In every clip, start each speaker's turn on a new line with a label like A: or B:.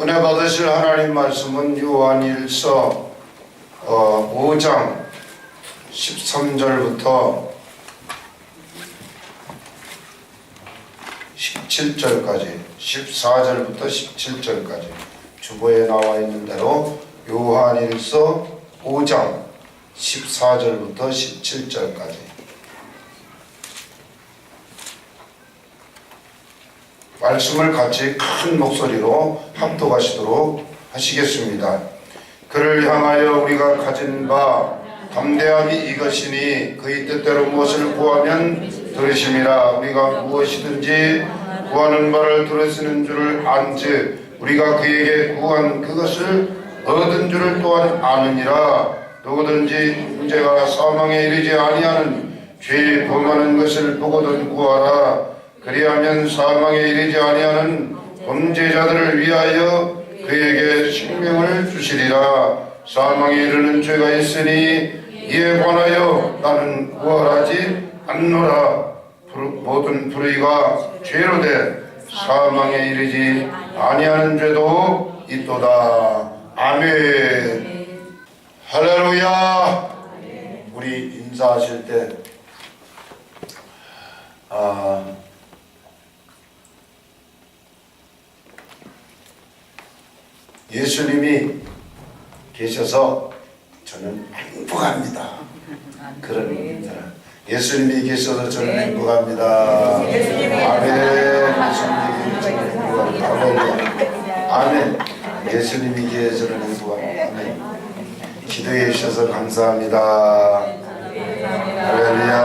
A: 은혜 받으실 하나님 말씀은 요한일서 5장 13절부터 17절까지 14절부터 17절까지 주보에 나와 있는 대로 요한일서 5장 14절부터 17절까지 말씀을 같이 큰 목소리로 합독하시도록 하시겠습니다. 그를 향하여 우리가 가진 바 담대함이 이것이니 그의 뜻대로 무엇을 구하면 들으심이라. 우리가 무엇이든지 구하는 바를 들으시는 줄을 안즉 우리가 그에게 구한 그것을 얻은 줄을 또한 아느니라. 누구든지 문제가 사망에 이르지 아니하는 죄 범하는 것을 보고든 구하라. 그리하면 사망에 이르지 아니하는 범죄자들을 위하여 그에게 생명을 주시리라. 사망에 이르는 죄가 있으니 이에 관하여 나는 구하지 않노라. 모든 불의가 죄로 돼 사망에 이르지 아니하는 죄도 있도다. 아멘. 할렐루야. 우리 인사하실 때 예수님이 계셔서 저는 행복합니다. 그런 인사를. 예수님이 계셔서 저는 행복합니다. 아멘. 예수님이 계셔서 행복합니다. 아멘. 예수님이 계셔서 행복합니다. 아멘. 기도해 주셔서 감사합니다. 할렐루야.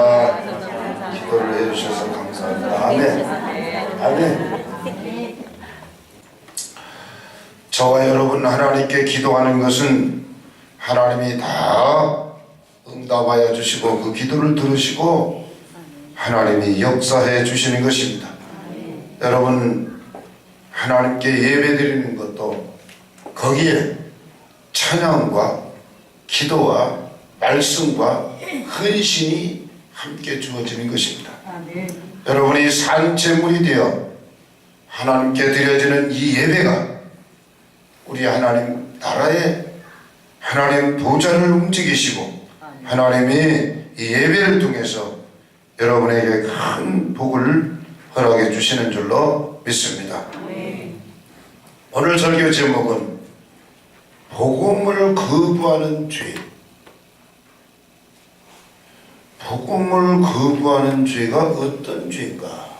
A: 기도를 해 주셔서 감사합니다. 아멘. 아멘. 저와 여러분 하나님께 기도하는 것은 하나님이 다 응답하여 주시고 그 기도를 들으시고 하나님이 역사해 주시는 것입니다. 여러분 하나님께 예배드리는 것도 거기에 찬양과 기도와 말씀과 헌신이 함께 주어지는 것입니다. 여러분이 산제물이 되어 하나님께 드려지는 이 예배가 우리 하나님 나라의 하나님 보좌를 움직이시고 하나님이 이 예배를 통해서 여러분에게 큰 복을 허락해 주시는 줄로 믿습니다. 오늘 설교 제목은 복음을 거부하는 죄. 복음을 거부하는 죄가 어떤 죄인가?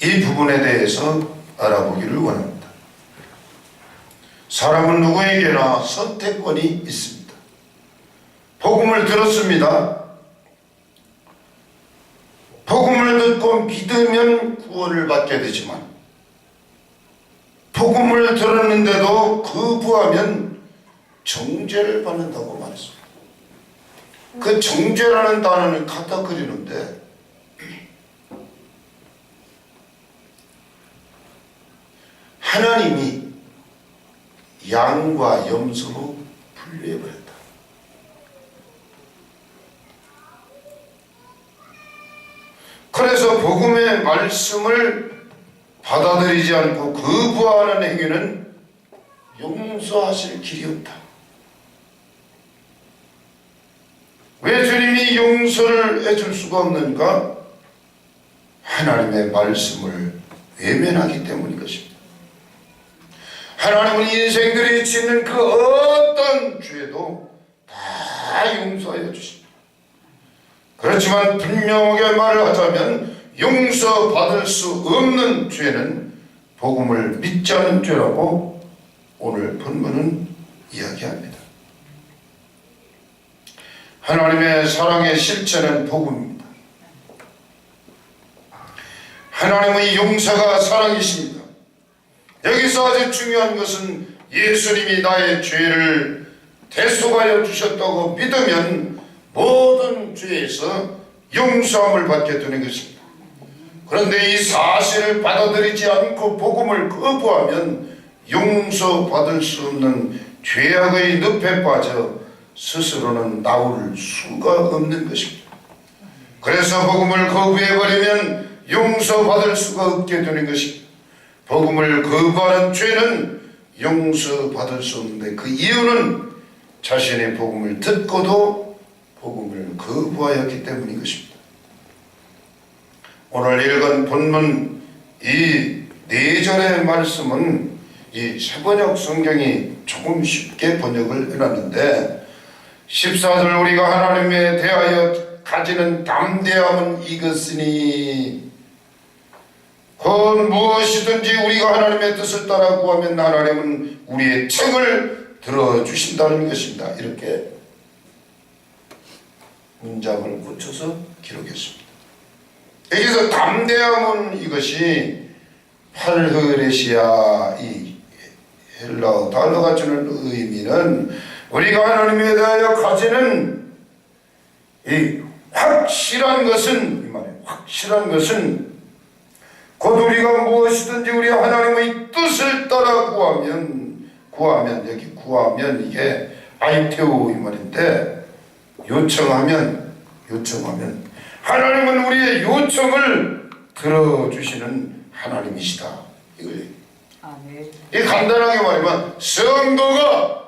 A: 이 부분에 대해서 알아보기를 원합니다. 사람은 누구에게나 선택권이 있습니다. 복음을 들었습니다. 복음을 듣고 믿으면 구원을 받게 되지만 복음을 들었는데도 거부하면 정죄를 받는다고 말했습니다. 그 정죄라는 단어는 갖다 그리는데 하나님이 양과 염소로 분류해버렸다. 그래서 복음의 말씀을 받아들이지 않고 거부하는 행위는 용서하실 길이 없다. 왜 주님이 용서를 해줄 수가 없는가? 하나님의 말씀을 외면하기 때문인 것입니다. 하나님은 인생들이 짓는 그 어떤 죄도 다 용서해 주십니다. 그렇지만 분명하게 말을 하자면 용서받을 수 없는 죄는 복음을 믿지 않은 죄라고 오늘 본문은 이야기합니다. 하나님의 사랑의 실체는 복음입니다. 하나님의 용서가 사랑이십니다. 여기서 아주 중요한 것은 예수님이 나의 죄를 대속하여 주셨다고 믿으면 모든 죄에서 용서함을 받게 되는 것입니다. 그런데 이 사실을 받아들이지 않고 복음을 거부하면 용서받을 수 없는 죄악의 늪에 빠져 스스로는 나올 수가 없는 것입니다. 그래서 복음을 거부해버리면 용서받을 수가 없게 되는 것입니다. 복음을 거부하는 죄는 용서받을 수 없는데 그 이유는 자신의 복음을 듣고도 복음을 거부하였기 때문인 것입니다. 오늘 읽은 본문 이 4절의 말씀은 이 새번역 성경이 조금 쉽게 번역을 해놨는데 14절 우리가 하나님에 대하여 가지는 담대함은 이것이니 곧 무엇이든지 우리가 하나님의 뜻을 따라 구하면 하나님은 우리의 책을 들어주신다는 것입니다. 이렇게 문장을 고쳐서 기록했습니다. 여기서 담대함은 이것이 팔흐레시아 이 헬라어 단어가 주는 의미는 우리가 하나님에 대하여 가지는 이 확실한 것은 이 말이에요. 확실한 것은 곧 우리가 무엇이든지 우리 하나님의 뜻을 따라 구하면 여기 구하면 이게 아이테오 이 말인데 요청하면 하나님은 우리의 요청을 들어주시는 하나님이시다. 이걸 이 간단하게 말하면 성도가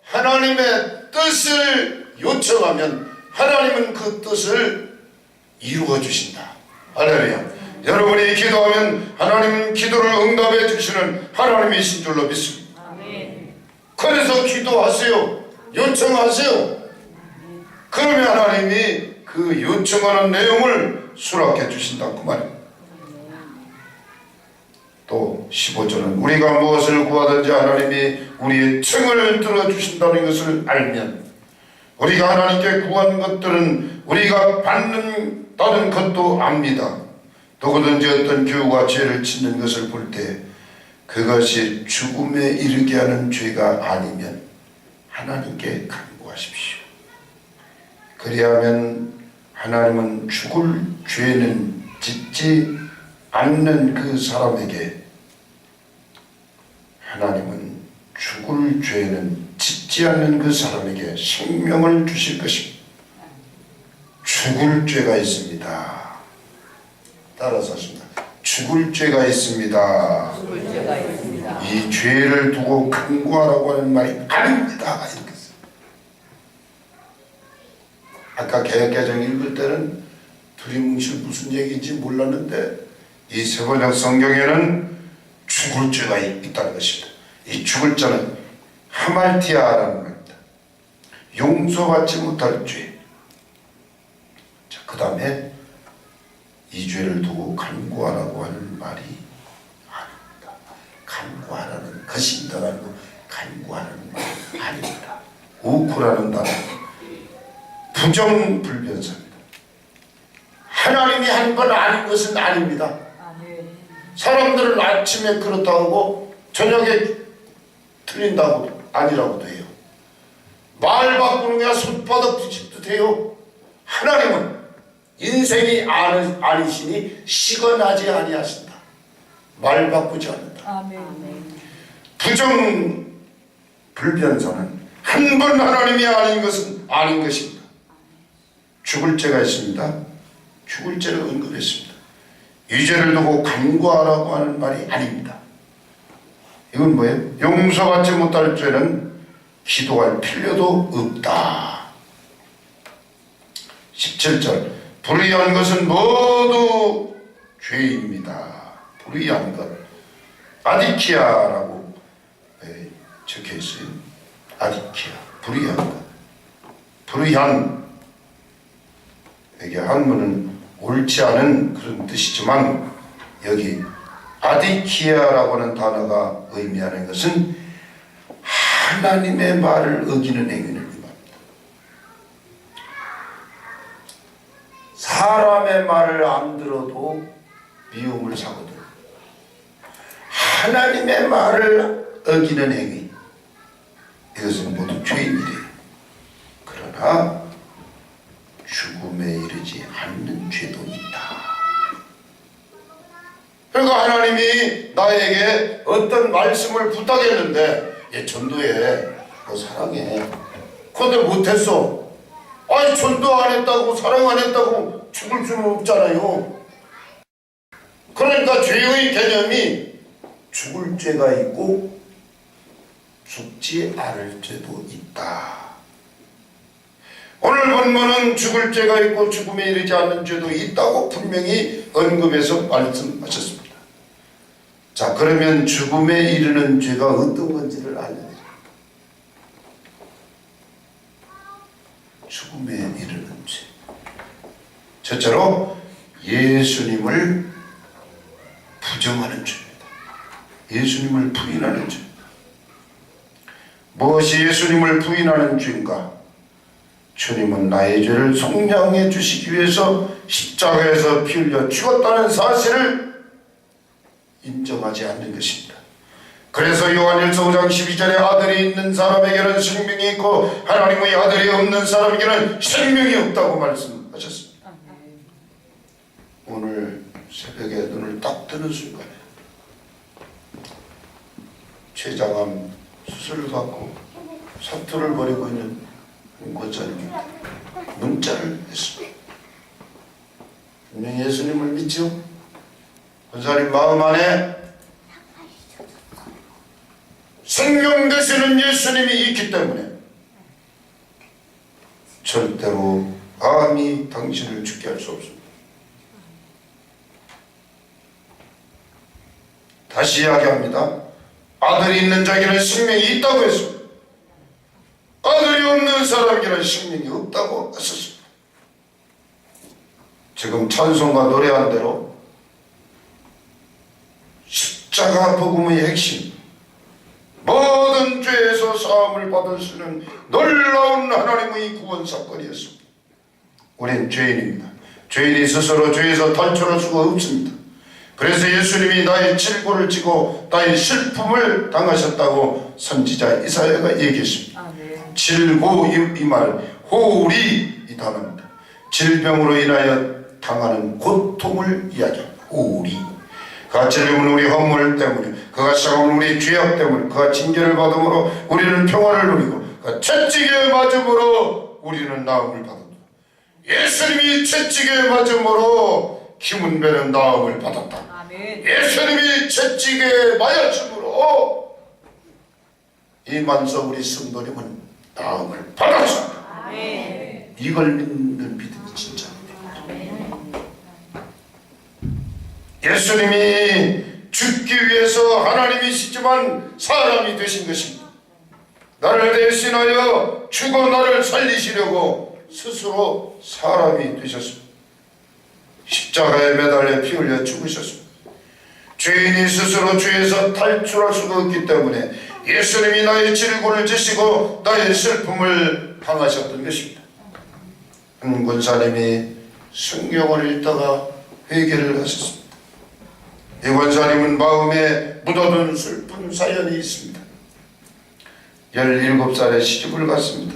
A: 하나님의 뜻을 요청하면 하나님은 그 뜻을 이루어 주신다. 할렐루야. 여러분이 기도하면 하나님은 기도를 응답해 주시는 하나님이신 줄로 믿습니다. 그래서 기도하세요. 요청하세요. 그러면 하나님이 그 요청하는 내용을 수락해 주신다 그 말입니다. 또 15절은 우리가 무엇을 구하든지 하나님이 우리의 청을 들어주신다는 것을 알면 우리가 하나님께 구한 것들은 우리가 받는다는 것도 압니다. 누구든지 어떤 교우가 죄를 짓는 것을 볼 때 그것이 죽음에 이르게 하는 죄가 아니면 하나님께 간구하십시오. 그리하면 하나님은 죽을 죄는 짓지 않는 그 사람에게 하나님은 죽을 죄는 짓지 않는 그 사람에게 생명을 주실 것입니다. 죽을 죄가 있습니다. 따라서 하십니다. 죽을 죄가 있습니다. 이 죄를 두고 간구하라고 하는 말이 아닙니다. 이렇게 했어요. 아까 개혁개정 읽을 때는 두리뭉실 무슨 얘기인지 몰랐는데 이 새번역 성경에는 죽을 죄가 있다는 것입니다. 이 죽을 자는 하말티아라는 말입니다. 용서받지 못할 죄. 자, 그 다음에 이 죄를 두고 간구하라고 하는 말이 아닙니다. 간구하라는 것입니다가 아니고 간구하라는 말이 아닙니다. 우쿠라는 단어 부정불변사입니다. 하나님이 한 건 아닌 것은 아닙니다. 사람들은 아침에 그렇다고 하고 저녁에 틀린다고 아니라고도 해요. 말 바꾸는 게 손바닥 뒤집듯 해요. 하나님은 인생이 아니시니 시건하지 아니하신다. 말 바꾸지 않는다. 부정 불변사는 한 번 하나님이 아닌 것은 아닌 것입니다. 죽을 죄가 있습니다. 죽을 죄를 언급했습니다. 이 죄를 두고 간구하라고 하는 말이 아닙니다. 이건 뭐예요? 용서받지 못할 죄는 기도할 필요도 없다. 17절 불의한 것은 모두 죄입니다. 불의한 것 아디키아라고 적혀있어요. 아디키아 불의한 것. 불의한 여기 한문은 옳지 않은 그런 뜻이지만 여기 아디키아라고 하는 단어가 의미하는 것은 하나님의 말을 어기는 행위를 의미합니다. 사람의 말을 안 들어도 미움을 사거든. 하나님의 말을 어기는 행위, 이것은 모두 죄인이래요. 그러나 죽음에 이르지 않는 죄도 있다. 그러니까 하나님이 나에게 어떤 말씀을 부탁했는데 전도해, 너 사랑해. 그런데 못했어. 아니 전도 안 했다고 사랑 안 했다고 죽을 수는 없잖아요. 그러니까 죄의 개념이 죽을 죄가 있고 죽지 않을 죄도 있다. 오늘 본문은 죽을 죄가 있고 죽음에 이르지 않는 죄도 있다고 분명히 언급해서 말씀하셨습니다. 자, 그러면 죽음에 이르는 죄가 어떤 건지를 알려드립니다. 죽음에 이르는 죄. 첫째로 예수님을 부정하는 죄입니다. 예수님을 부인하는 죄입니다. 무엇이 예수님을 부인하는 죄인가? 주님은 나의 죄를 속량해 주시기 위해서 십자가에서 피 흘려 죽었다는 사실을 인정하지 않는 것입니다. 그래서 요한일서 5장 12절에 아들이 있는 사람에게는 생명이 있고 하나님의 아들이 없는 사람에게는 생명이 없다고 말씀하셨습니다. 오늘 새벽에 눈을 딱 뜨는 순간에 췌장암 수술을 받고 사투를 벌이고 있는 권사님이 문자를 했습니다. 분명히 예수님을 믿죠? 권사님 마음 안에 생명 되시는 예수님이 있기 때문에 절대로 감히 당신을 죽게 할 수 없습니다. 다시 이야기합니다. 아들이 있는 자에게는 생명이 있다고 했습니다. 아들이 없는 사람에게는 생명이 없다고 했었습니다. 지금 찬송가 노래한 대로 십자가 복음의 핵심, 모든 죄에서 사함을 받을 수 있는 놀라운 하나님의 구원 사건이었습니다. 우린 죄인입니다. 죄인이 스스로 죄에서 탈출할 수가 없습니다. 그래서 예수님이 나의 질고를 지고 나의 슬픔을 당하셨다고 선지자 이사야가 얘기했습니다. 질고 이 말 호울이 이 단어입니다. 질병으로 인하여 당하는 고통을 이야기합니다. 호울이. 그가 찔림은 우리 허물 때문에, 그가 싸움은 우리 죄악 때문에, 그가 징계를 받음으로 우리는 평화를 누리고, 그가 채찍에 맞음으로 우리는 나음을 받았다. 예수님이 채찍에 맞음으로 김은배는 나음을 받았다. 아멘. 예수님이 채찍에 맞았으므로 이만서 우리 성도님은 나음을 받았습니다. 아멘. 이걸 믿는 믿음이 진짜. 예수님이 죽기 위해서 하나님이시지만 사람이 되신 것입니다. 나를 대신하여 죽어 나를 살리시려고 스스로 사람이 되셨습니다. 십자가에 매달려 피 흘려 죽으셨습니다. 죄인이 스스로 죄에서 탈출할 수가 없기 때문에 예수님이 나의 질고를 지시고 나의 슬픔을 당하셨던 것입니다. 한 권사님이 성경을 읽다가 회개를 하셨습니다. 이 권사님은 마음에 묻어둔 슬픈 사연이 있습니다. 17살에 시집을 갔습니다.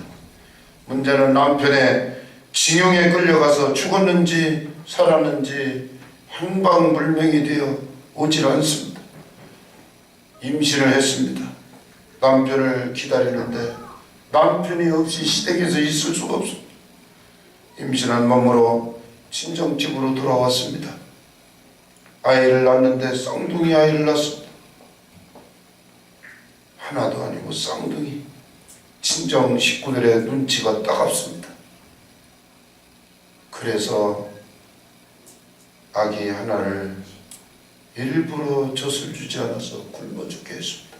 A: 문제는 남편의 징용에 끌려가서 죽었는지 살았는지 행방불명이 되어 오질 않습니다. 임신을 했습니다. 남편을 기다리는데 남편이 없이 시댁에서 있을 수가 없습니다. 임신한 몸으로 친정집으로 돌아왔습니다. 아이를 낳는데 쌍둥이 아이를 낳습니다. 하나도 아니고 쌍둥이. 친정 식구들의 눈치가 따갑습니다. 그래서 아기 하나를 일부러 젖을 주지 않아서 굶어 죽게 했습니다.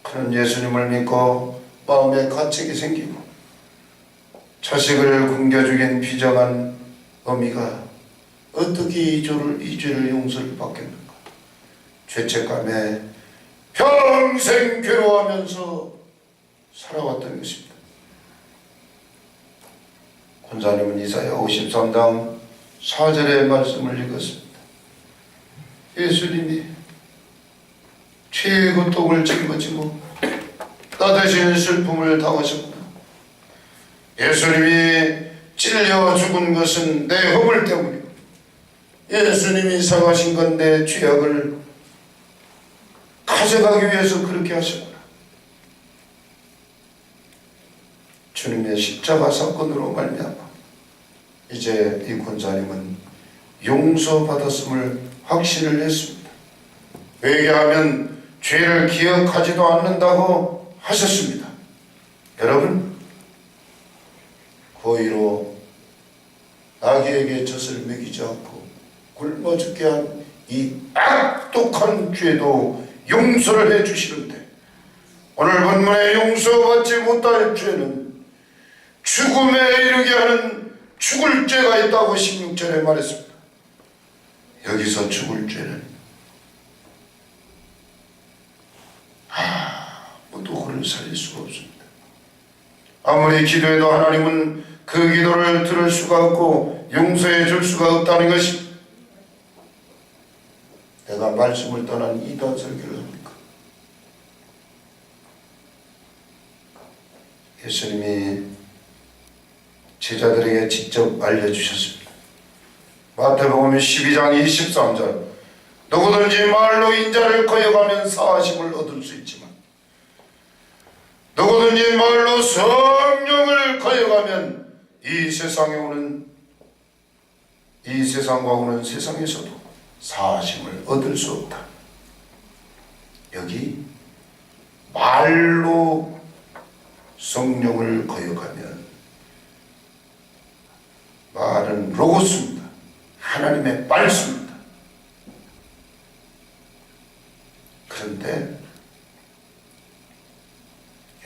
A: 그런 예수님을 믿고 마음에 가책이 생기고 자식을 굶겨 죽인 비정한 어미가 어떻게 이 죄를 용서를 받겠는가? 죄책감에 평생 괴로워하면서 살아왔던 것입니다. 권사님은 이사야 53장 4절의 말씀을 읽었습니다. 예수님이 죄의 고통을 짊어지고 나 대신 슬픔을 당하셨구나. 예수님이 찔려 죽은 것은 내 허물 때문이고 예수님이 상하신 건 내 죄악을 가져가기 위해서 그렇게 하셨구나. 주님의 십자가 사건으로 말미암아 이제 이 권사님은 용서받았음을 확신을 했습니다. 회개하면 죄를 기억하지도 않는다고 하셨습니다. 여러분, 고의로 아기에게 젖을 먹이지 않고 굶어 죽게 한 이 악독한 죄도 용서를 해주시는데, 오늘 본문에 용서받지 못할 죄는 죽음에 이르게 하는 죽을 죄가 있다고 16절에 말했습니다. 여기서 죽을 죄는 아무도 그를 살릴 수가 없습니다. 아무리 기도해도 하나님은 그 기도를 들을 수가 없고 용서해 줄 수가 없다는 것입니다. 내가 말씀을 떠난 이단 설교를 합니까? 예수님이 제자들에게 직접 알려주셨습니다. 마태복음 12장 23절, 누구든지 말로 인자를 거역하면 사하심을 얻을 수 있지만 누구든지 말로 성령을 거역하면 이 세상과 오는 세상에서도 사하심을 얻을 수 없다. 여기 말로 성령을 거역하면, 말은 로고스입니다. 하나님의 말씀입니다. 그런데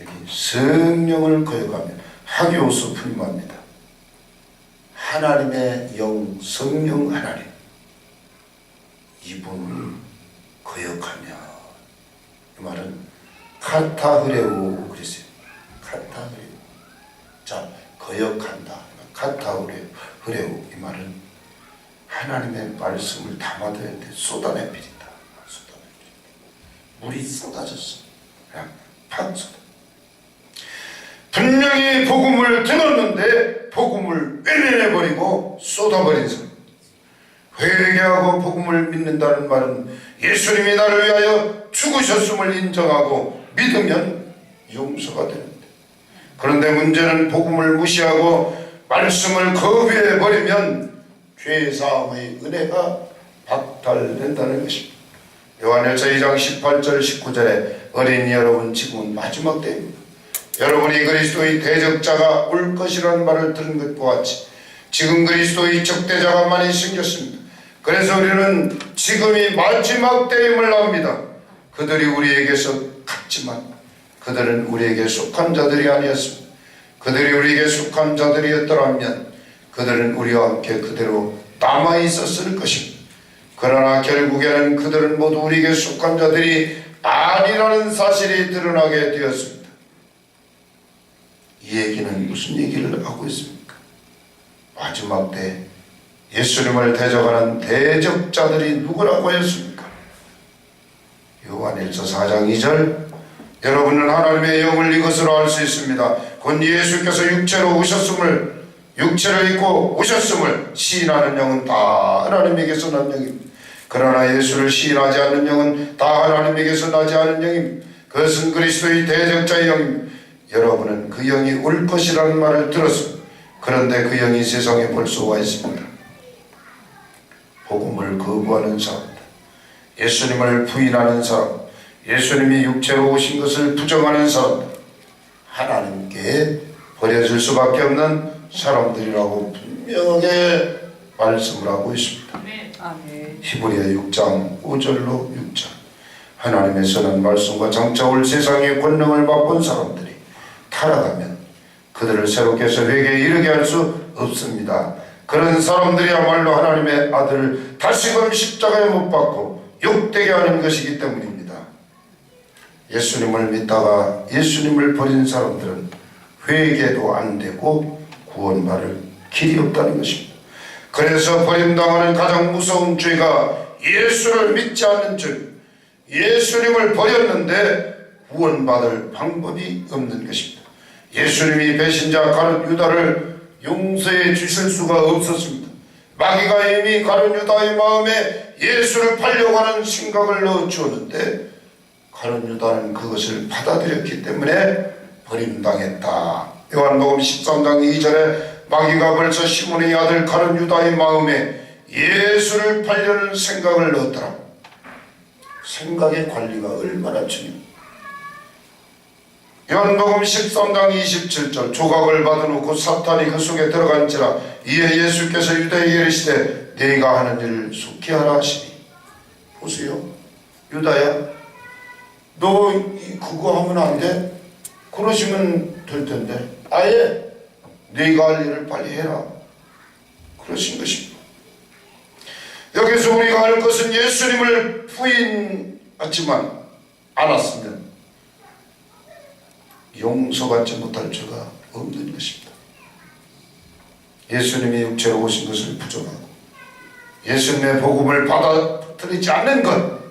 A: 여기 성령을 거역하면 하기오스 풀림합니다. 하나님의 영, 성령 하나님, 이분을 거역하며, 이 말은 카타흐레오 그랬어요. 카타흐레오. 자, 거역한다. 카타흐레오. 이 말은 하나님의 말씀을 담아둬야 돼. 쏟아내버린다. 물이 쏟아졌어. 그냥 팍 쏟아. 분명히 복음을 들었는데 복음을 외면해버리고 쏟아버린 사람. 회개하고 복음을 믿는다는 말은 예수님이 나를 위하여 죽으셨음을 인정하고 믿으면 용서가 되는데, 그런데 문제는 복음을 무시하고 말씀을 거부해버리면 죄사함의 은혜가 박탈된다는 것입니다. 요한일서 2장 18절 19절에 어린이 여러분, 지금은 마지막 때입니다. 여러분이 그리스도의 대적자가 올 것이라는 말을 들은 것과 같이 지금 그리스도의 적대자가 많이 생겼습니다. 그래서 우리는 지금이 마지막 때임을 압니다. 그들이 우리에게서 갔지만 그들은 우리에게 속한 자들이 아니었습니다. 그들이 우리에게 속한 자들이었더라면 그들은 우리와 함께 그대로 남아있었을 것입니다. 그러나 결국에는 그들은 모두 우리에게 속한 자들이 아니라는 사실이 드러나게 되었습니다. 이 얘기는 무슨 얘기를 하고 있습니까? 마지막 때 예수님을 대적하는 대적자들이 누구라고 했습니까? 요한일서 4장 2절, 여러분은 하나님의 영을 이것으로 알 수 있습니다. 곧 예수께서 육체를 입고 오셨음을 시인하는 영은 다 하나님에게서 난 영입니다. 그러나 예수를 시인하지 않는 영은 다 하나님에게서 나지 않은 영입니다. 그것은 그리스도의 대적자의 영입니다. 여러분은 그 영이 올 것이라는 말을 들었습니다. 그런데 그 영이 세상에 벌써 와 있습니다. 복음을 거부하는 사람들, 예수님을 부인하는 사람, 예수님이 육체로 오신 것을 부정하는 사람들, 하나님께 버려질 수밖에 없는 사람들이라고 분명하게 말씀을 하고 있습니다. 히브리서 6장 5절로 6절, 하나님의 선한 말씀과 장차 올 세상의 권능을 맛본 사람들이 타락하면 그들을 새롭게 해서 회개에 이르게 할 수 없습니다. 그런 사람들이야말로 하나님의 아들을 다시금 십자가에 못 박고 욕되게 하는 것이기 때문입니다. 예수님을 믿다가 예수님을 버린 사람들은 회개도 안 되고 구원받을 길이 없다는 것입니다. 그래서 버림당하는 가장 무서운 죄가 예수를 믿지 않는 죄, 예수님을 버렸는데 구원받을 방법이 없는 것입니다. 예수님이 배신자 가룟 유다를 용서해 주실 수가 없었습니다. 마귀가 이미 가룟 유다의 마음에 예수를 팔려고 하는 생각을 넣어 주었는데 가룟 유다는 그것을 받아들였기 때문에 버림당했다. 요한복음 13장 2절에 마귀가 벌써 시몬의 아들 가룟 유다의 마음에 예수를 팔려는 생각을 넣었더라. 생각의 관리가 얼마나 중요해. 요한복음 13장 27절 조각을 받아놓고 사탄이 그 속에 들어간지라 이에 예수께서 유다에게 이르시되 네가 하는 일을 속히 하라 하시니. 보세요. 유다야, 너 그거 하면 안 돼? 그러시면 될 텐데 아예 네가 할 일을 빨리 해라. 그러신 것입니다. 여기서 우리가 할 것은 예수님을 부인하지만 않았으면 용서받지 못할 죄가 없는 것입니다. 예수님이 육체로 오신 것을 부정하고 예수님의 복음을 받아들이지 않는 것,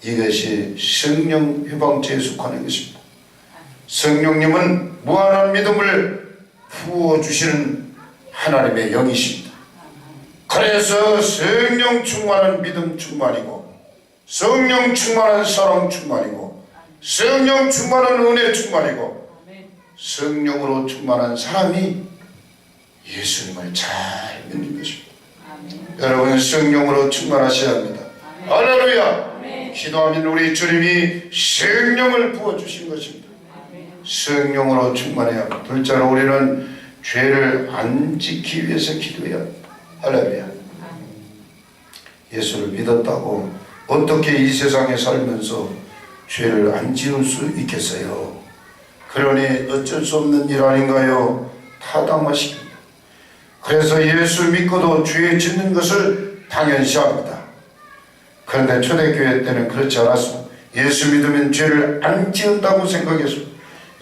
A: 이것이 성령 회방죄에 속하는 것입니다. 성령님은 무한한 믿음을 부어주시는 하나님의 영이십니다. 그래서 성령 충만한 믿음 충만이고 성령 충만한 사랑 충만이고 성령 충만한 은혜 충만이고 성령으로 충만한 사람이 예수님을 잘 믿는 것입니다. 여러분, 성령으로 충만하셔야 합니다. 할렐루야. 기도하면 우리 주님이 성령을 부어주신 것입니다. 성령으로 충만해야 합니다. 둘째로 우리는 죄를 안 지키기 위해서 기도해야 합니다. 할렐루야. 예수를 믿었다고 어떻게 이 세상에 살면서 죄를 안 지을 수 있겠어요? 그러니 어쩔 수 없는 일 아닌가요? 타당하십니다. 그래서 예수 믿고도 죄 짓는 것을 당연시합니다. 그런데 초대교회 때는 그렇지 않았습니다. 예수 믿으면 죄를 안 지은다고 생각했습니다.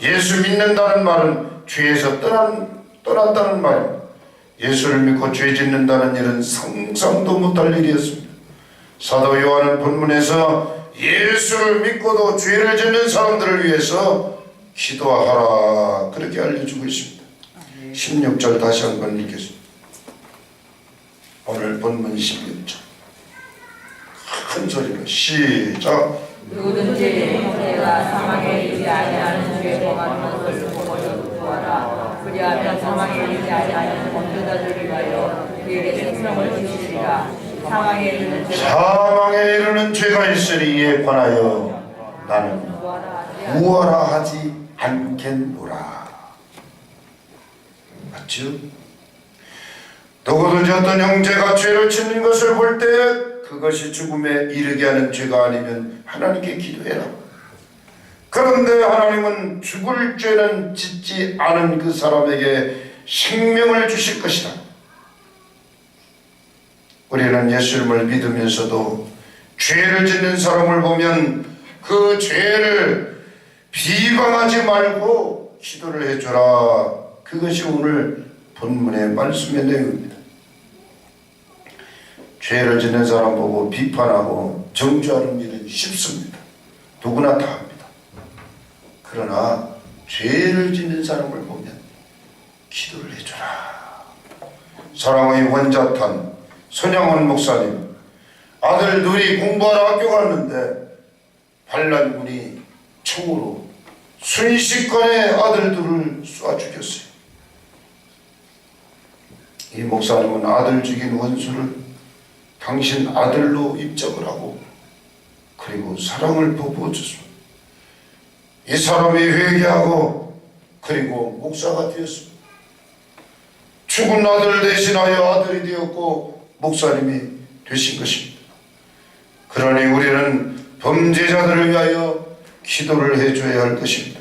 A: 예수 믿는다는 말은 죄에서 떠난다는 말입니다. 예수를 믿고 죄 짓는다는 일은 상상도 못할 일이었습니다. 사도 요한은 본문에서 예수를 믿고도 죄를 짓는 사람들을 위해서 기도하라 그렇게 알려주고 있습니다. 16절 다시 한번 읽겠습니다. 오늘 본문 16절 큰 소리로 시작.
B: 누구든지 형제가 사망에 이르지 아니하는 죄 범하는 것을 보고도 구하라. 그리하면 사망에 이르지 아니하는 범죄자들을 위하여 그에게 생명을 주시리라. 사망에 이르는 죄가 있으니 이에 관하여 나는 구하라 하지 않겠노라.
A: 맞죠? 누구든지 어떤 형제가 죄를 짓는 것을 볼 때 그것이 죽음에 이르게 하는 죄가 아니면 하나님께 기도해라. 그런데 하나님은 죽을 죄는 짓지 않은 그 사람에게 생명을 주실 것이다. 우리는 예수님을 믿으면서도 죄를 짓는 사람을 보면 그 죄를 비방하지 말고 기도를 해줘라. 그것이 오늘 본문의 말씀의 내용입니다. 죄를 짓는 사람 보고 비판하고 정죄하는 일은 쉽습니다. 누구나 다 합니다. 그러나 죄를 짓는 사람을 보면 기도를 해줘라. 사랑의 원자탄 손양원 목사님 아들 둘이 공부하러 학교 갔는데 반란군이 총으로 순식간에 아들들을 쏴 죽였어요. 이 목사님은 아들 죽인 원수를 당신 아들로 입적을 하고 그리고 사랑을 부어줬습니다. 이 사람이 회개하고 그리고 목사가 되었습니다. 죽은 아들 대신하여 아들이 되었고 목사님이 되신 것입니다. 그러니 우리는 범죄자들을 위하여 기도를 해줘야 할 것입니다.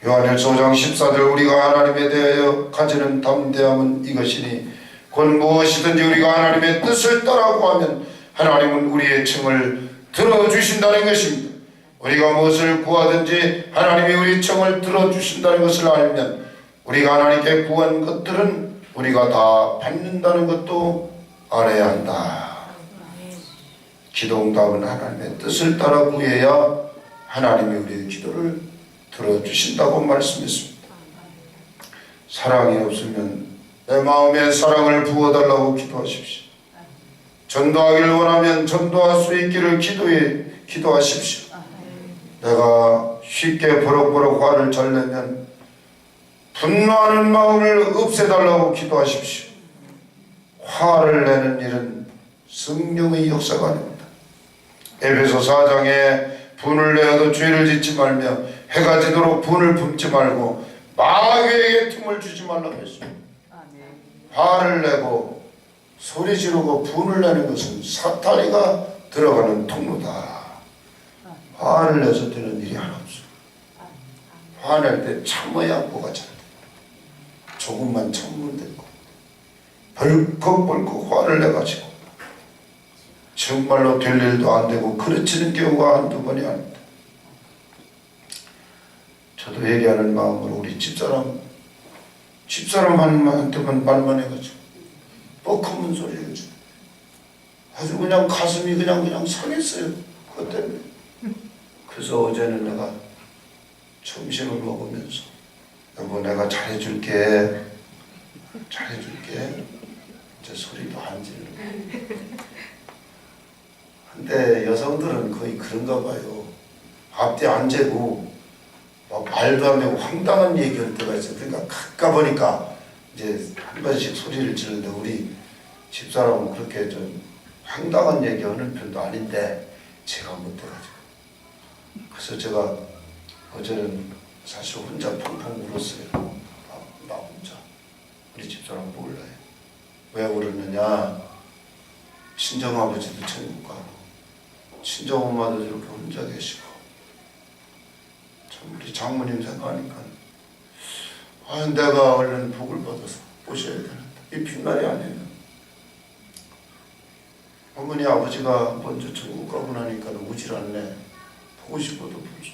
A: 요한일서 5장 14절 우리가 하나님에 대하여 가지는 담대함은 이것이니 곧 무엇이든지 우리가 하나님의 뜻을 따라고 하면 하나님은 우리의 청을 들어주신다는 것입니다. 우리가 무엇을 구하든지 하나님이 우리 청을 들어주신다는 것을 알면 우리가 하나님께 구한 것들은 우리가 다 받는다는 것도 알아야 한다. 기도응답은 하나님의 뜻을 따라 구해야 하나님이 우리의 기도를 들어주신다고 말씀했습니다. 사랑이 없으면 내 마음에 사랑을 부어달라고 기도하십시오. 전도하기를 원하면 전도할 수 있기를 기도하십시오. 내가 쉽게 버럭버럭 화를 잘 내면 분노하는 마음을 없애달라고 기도하십시오. 화를 내는 일은 성령의 역사가 아닙니다. 에베소 4장에 분을 내어도 죄를 짓지 말며 해가 지도록 분을 품지 말고 마귀에게 틈을 주지 말라고 했습니다. 화를 내고 소리 지르고 분을 내는 것은 사탄이가 들어가는 통로다. 화를 내서 되는 일이 하나 없어. 화낼 때 참아야 뭐가 잘 돼. 조금만 참으면 되고 벌컥벌컥 화를 내가지고 정말로 될 일도 안 되고 그르치는 경우가 한두 번이 아닙니다. 저도 얘기하는 마음으로 우리 집사람한테만 말만 해가지고 뻑하면 소리 해가지고 아주 그냥 가슴이 그냥 상했어요. 그것 때문에. 그래서 어제는 내가 점심을 먹으면서 여보 내가 잘해줄게 이제 소리도 안 지르고. 근데 여성들은 거의 그런가 봐요. 앞뒤 안 재고 막 말도 안 되고 황당한 얘기할 때가 있어요. 그러니까 가까보니까 이제 한 번씩 소리를 지르는데 우리 집사람은 그렇게 좀 황당한 얘기 하는 편도 아닌데 제가 못해가지고. 그래서 제가 어제는 사실 혼자 펑펑 울었어요. 나 혼자. 우리 집사람 몰라요. 왜 울었느냐. 친정아버지도 천국 가고 친정엄마도 저렇게 혼자 계시고 참 우리 장모님 생각하니까 내가 얼른 복을 받아서 보셔야 되는데 이 빈말이 아니에요. 어머니 아버지가 먼저 천국 가고 나니까 오질 않네. 보고 싶어도 볼 수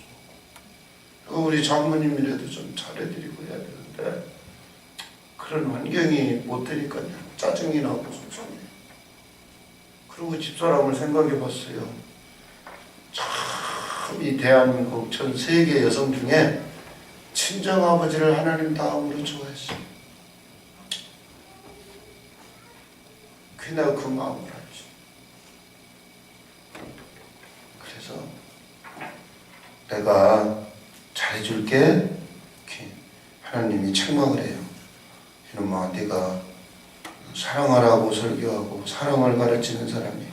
A: 없고 우리 장모님이라도 좀 잘해드리고 해야 되는데 그런 환경이 못 되니까요. 짜증이 나고 속상해요. 그리고 집사람을 생각해 봤어요. 참 이 대한민국 전 세계 여성 중에 친정아버지를 하나님 다음으로 좋아했어요. 그날 그 마음을 알죠. 그래서 내가 잘해줄게. 하나님이 책망을 해요. 이놈아 네가 사랑하라고 설교하고 사랑을 가르치는 사람이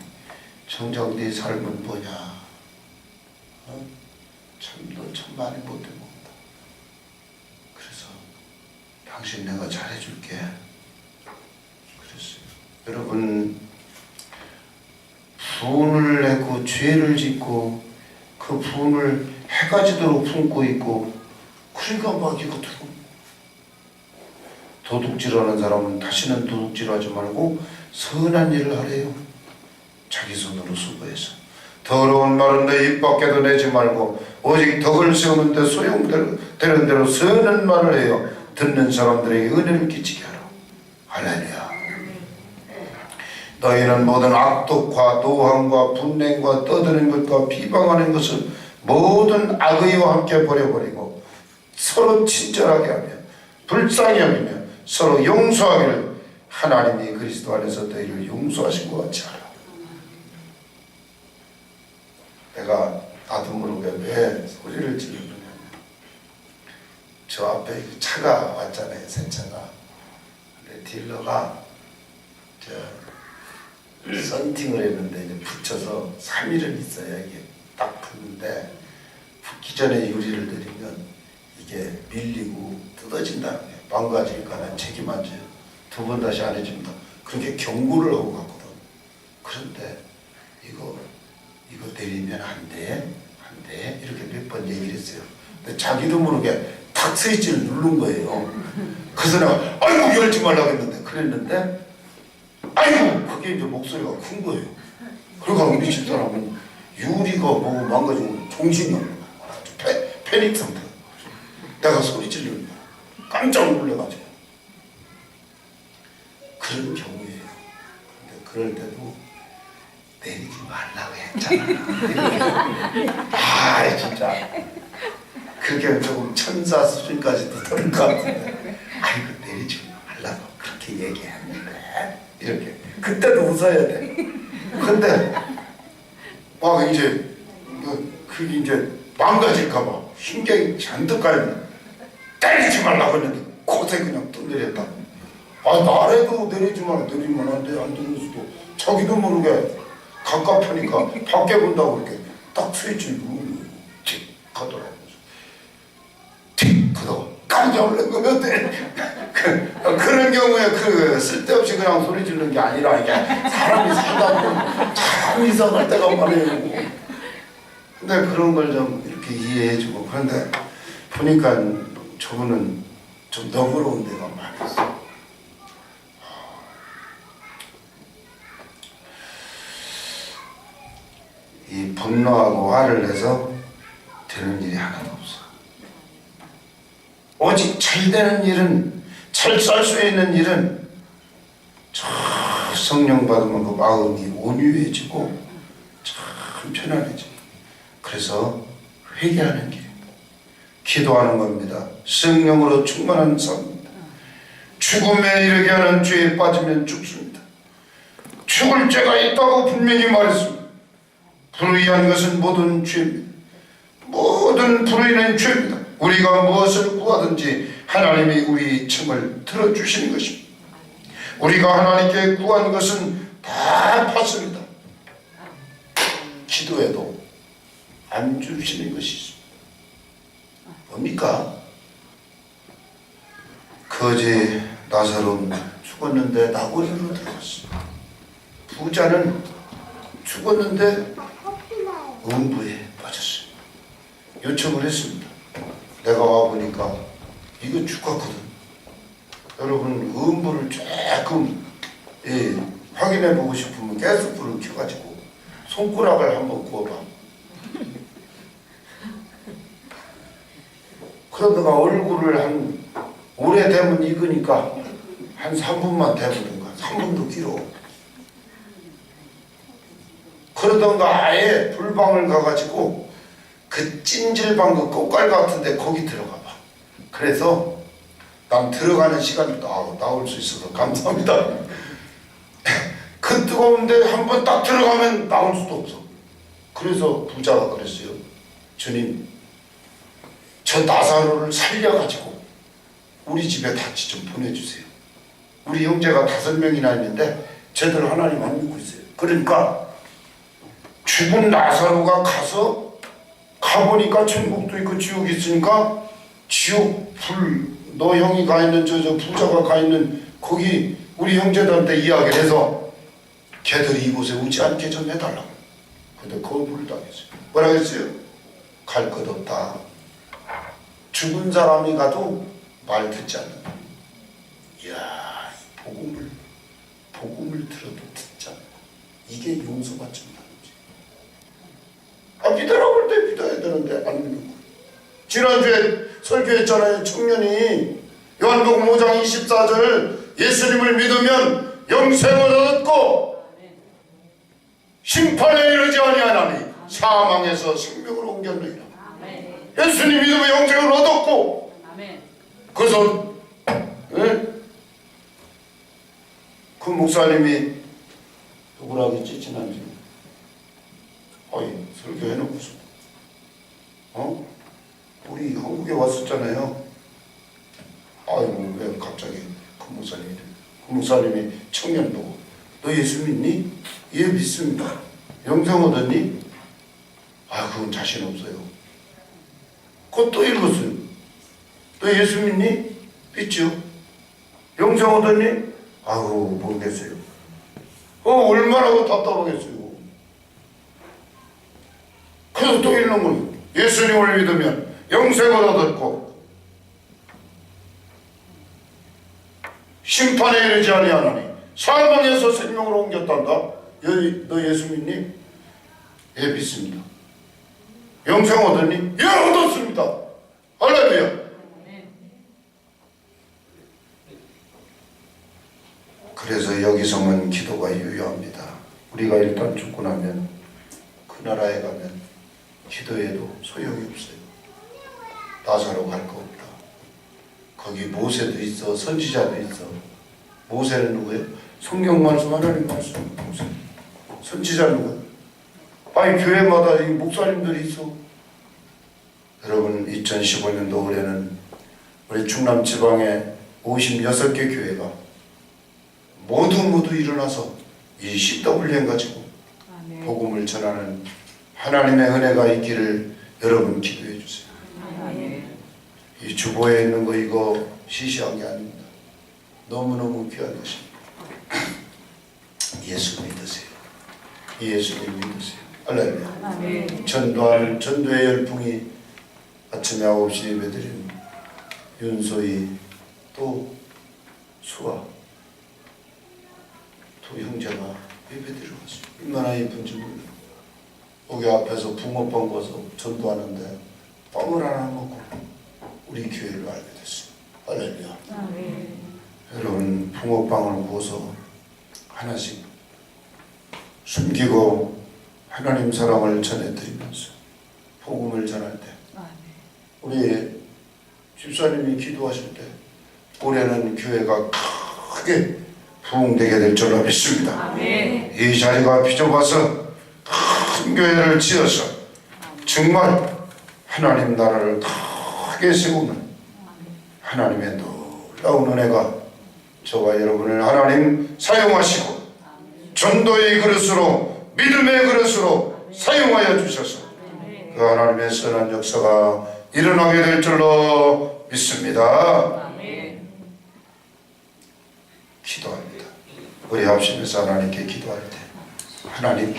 A: 정작 네 삶은 뭐냐. 너 참 많이 못해 먹는다. 그래서 당신 내가 잘해줄게. 그랬어요. 여러분 분을 내고 죄를 짓고 그 분을 해가 지도록 품고 있고 그러니까 막 이거 도둑질하는 사람은 다시는 도둑질하지 말고 선한 일을 하래요. 자기 손으로 수고해서 더러운 말은 내 입 밖에도 내지 말고 오직 덕을 세우는데 소용되는 대로 선한 말을 해요. 듣는 사람들에게 은혜를 끼치게 하라. 할렐루야. 너희는 모든 악독과 노함과 분냉과 떠드는 것과 비방하는 것을 모든 악의와 함께 버려버리고 서로 친절하게 하며 불쌍히 여기며 서로 용서하기를 하나님이 그리스도 안에서 너희를 용서하신 것 같이 하라. 내가 나도 모르게 왜 소리를 지르느냐. 저 앞에 차가 왔잖아요. 새 차가. 근데 딜러가 썬팅을 했는데 이제 붙여서 3일은 있어야 이게 딱 붙는데 붙기 전에 유리를 들이면 이게 밀리고 뜯어진다는 거예요. 망가지니까 난 책임 안 져요. 두 번 다시 안 해줍니다. 그렇게 경고를 하고 갔거든. 그런데 이거 내리면 안 돼 이렇게 몇 번 얘기를 했어요. 근데 자기도 모르게 탁 스위치를 누른 거예요. 그래서 내가 아이고 열지 말라고 했는데 그랬는데 아이고 그게 이제 목소리가 큰 거예요. 그러니까 우리 집사람은 유리가 뭐 망가지고 정신이 없는 거야. 아주 패닉 상태. 내가 소리 지르는 거야. 깜짝 놀래가지고. 그런 경우예요. 근데 그럴 때도 내리지 말라고 했잖아. 아 진짜 그게 조금 천사 수준까지도 되는 것 같은데 아이고 내리지 말라고 그렇게 얘기했는데 이렇게 그때도 웃어야 돼. 근데 막 이제 그게 이제 망가질까봐 신경이 잔뜩 가야 돼. 때리지 말라고 했는데 곳에 그냥 또 내렸다. 나래도 내리지만 내리면 안 돼. 안 되는 수도 자기도 모르게 갑갑하니까 밖에 본다고 이렇게 딱 스위치를 누르는 틱 하더라고요. 틱 하다가 깜짝 놀란 거면 그런 경우에 쓸데없이 그냥 소리 지르는 게 아니라 이게 사람이 살다 보면 참 이상할 때가 많아요. 근데 그런 걸 좀 이렇게 이해해주고, 그런데 보니까 저분은 좀 너그러운 데가 많이 있어요. 이 분노하고 화를 내서 되는 일이 하나도 없어. 오직 잘 되는 일은, 잘 살 수 있는 일은 참 성령 받으면 그 마음이 온유해지고 참 편안해져. 그래서 회개하는 길입니다. 기도하는 겁니다. 성령으로 충만한 삶입니다. 죽음에 이르게 하는 죄에 빠지면 죽습니다. 죽을 죄가 있다고 분명히 말했습니다. 불의한 것은 모든 죄입니다. 모든 불의는 죄입니다. 우리가 무엇을 구하든지 하나님이 우리 청을 들어주시는 것입니다. 우리가 하나님께 구한 것은 다 받습니다. 기도해도 안 주시는 것이 있습니다. 뭡니까? 거지 나사로는 죽었는데 나고리로 들어갔습니다. 부자는 죽었는데 음부에 빠졌어요. 요청을 했습니다. 내가 와보니까 이거 죽었거든. 여러분 음부를 조금 확인해 보고 싶으면 가스불을 켜가지고 손가락을 한번 구워봐. 그러다가 얼굴을 한 오래되면 익으니까 한 3분만 되보든가 3분도 길어. 그러던가 아예 불방을 가가지고 그 찜질방 그 꽃갈 같은데 거기 들어가 봐. 그래서 난 들어가는 시간이 나올 수 있어서 감사합니다. 그 뜨거운데 한번 딱 들어가면 나올 수도 없어. 그래서 부자가 그랬어요. 주님, 저 나사로를 살려가지고 우리 집에 같이 좀 보내주세요. 우리 형제가 5명이나 있는데 쟤들 하나님 안 믿고 있어요. 그러니까 죽은 나사로가 가보니까 천국도 있고 지옥이 있으니까 지옥 불, 너 형이 가 있는 저 부자가 가 있는 거기 우리 형제들한테 이야기를 해서 걔들이 이곳에 오지 않게 좀 해달라고. 근데 거부를 당했어요. 뭐라 그랬어요? 갈 것 없다. 죽은 사람이 가도 말 듣지 않는다. 이야, 복음을 들어도 듣지 않고 이게 용서받지 못하는 거지. 믿으라고 할 때 믿어야 되는데 안 믿는 거예요. 지난주에 설교했잖아요. 청년이 요한복음 5장 24절 예수님을 믿으면 영생을 얻고 심판에 이르지 아니하나니 사망에서 생명으로 옮겼느니라. 예수님 믿으면 영생을 얻었고, 그래서 그 목사님이 누구라 그랬지 지난주에 설교해놓고서 우리 한국에 왔었잖아요. 왜 갑자기 그 목사님이 청년 보고 너 예수 믿니? 예, 믿습니다. 영생 얻었니? 그건 자신 없어요. 그거 또 읽었어요. 너 예수 믿니? 믿죠. 영생 얻었니? 모르겠어요. 얼마나 답답하겠어요. 그래서 또 읽는 거예요. 예수님을 믿으면 영생을 얻었고 심판에 이르지 아니하나니 사망에서 생명으로 옮겼단다. 너 예수 믿니? 예, 믿습니다. 영생 얻었니? 예, 얻었습니다. 할렐루야. 그래서 여기서만 기도가 유효합니다. 우리가 일단 죽고 나면 그 나라에 가면 기도해도 소용이 없어요. 나사로 갈 거 없다. 거기 모세도 있어, 선지자도 있어. 모세는 누구예요? 성경 말씀 하나님 말씀. 모세. 선지자는 누구예요? 교회마다 이 목사님들이 있어. 여러분 2015년도 올해는 우리 충남 지방에 56개 교회가 모두 일어나서 이 CWM 가지고 복음을 전하는 하나님의 은혜가 있기를 여러분 기도해 주세요. 이 주보에 있는 거 이거 시시한 게 아닙니다. 너무너무 귀한 것입니다. 예수 믿으세요. 예수님 믿으세요. 할렐루야. 전도하는 전도의 열풍이 아침에 9시 예배드린 윤소희 또 수아 또 형제가 예배드리러 갔어요. 얼마나 예쁜지 몰라요. 여기 앞에서 붕어빵 구워서 전도하는데 빵을 하나 먹고 우리 교회를 알게 됐어요. 할렐루야. 여러분 붕어빵을 구워서 하나씩 숨기고 하나님 사랑을 전해드리면서 복음을 전할 때 우리 집사님이 기도하실 때 올해는 교회가 크게 부흥되게 될 줄로 믿습니다. 이 자리가 비좁아서 큰 교회를 지어서 정말 하나님 나라를 크게 세우는 하나님의 놀라운 은혜가 저와 여러분을 하나님 사용하시고 전도의 그릇으로 믿음의 그릇으로 사용하여 주셔서 그 하나님의 선한 역사가 일어나게 될 줄로 믿습니다. 기도합니다. 우리 합심해서 하나님께 기도할 때 하나님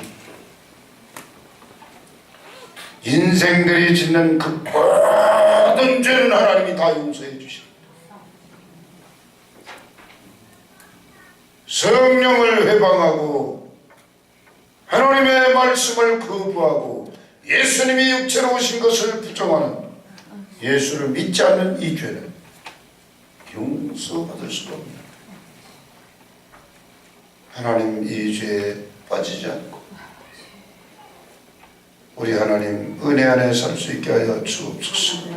A: 인생들이 짓는 그 모든 죄는 하나님이 다 용서해 주십니다. 성령을 회방하고 하나님의 말씀을 거부하고 예수님이 육체로 오신 것을 부정하는 예수를 믿지 않는 이 죄는 용서받을 수가 없습니다. 하나님 이 죄에 빠지지 않고 우리 하나님 은혜 안에 살 수 있게 하여 주옵소서.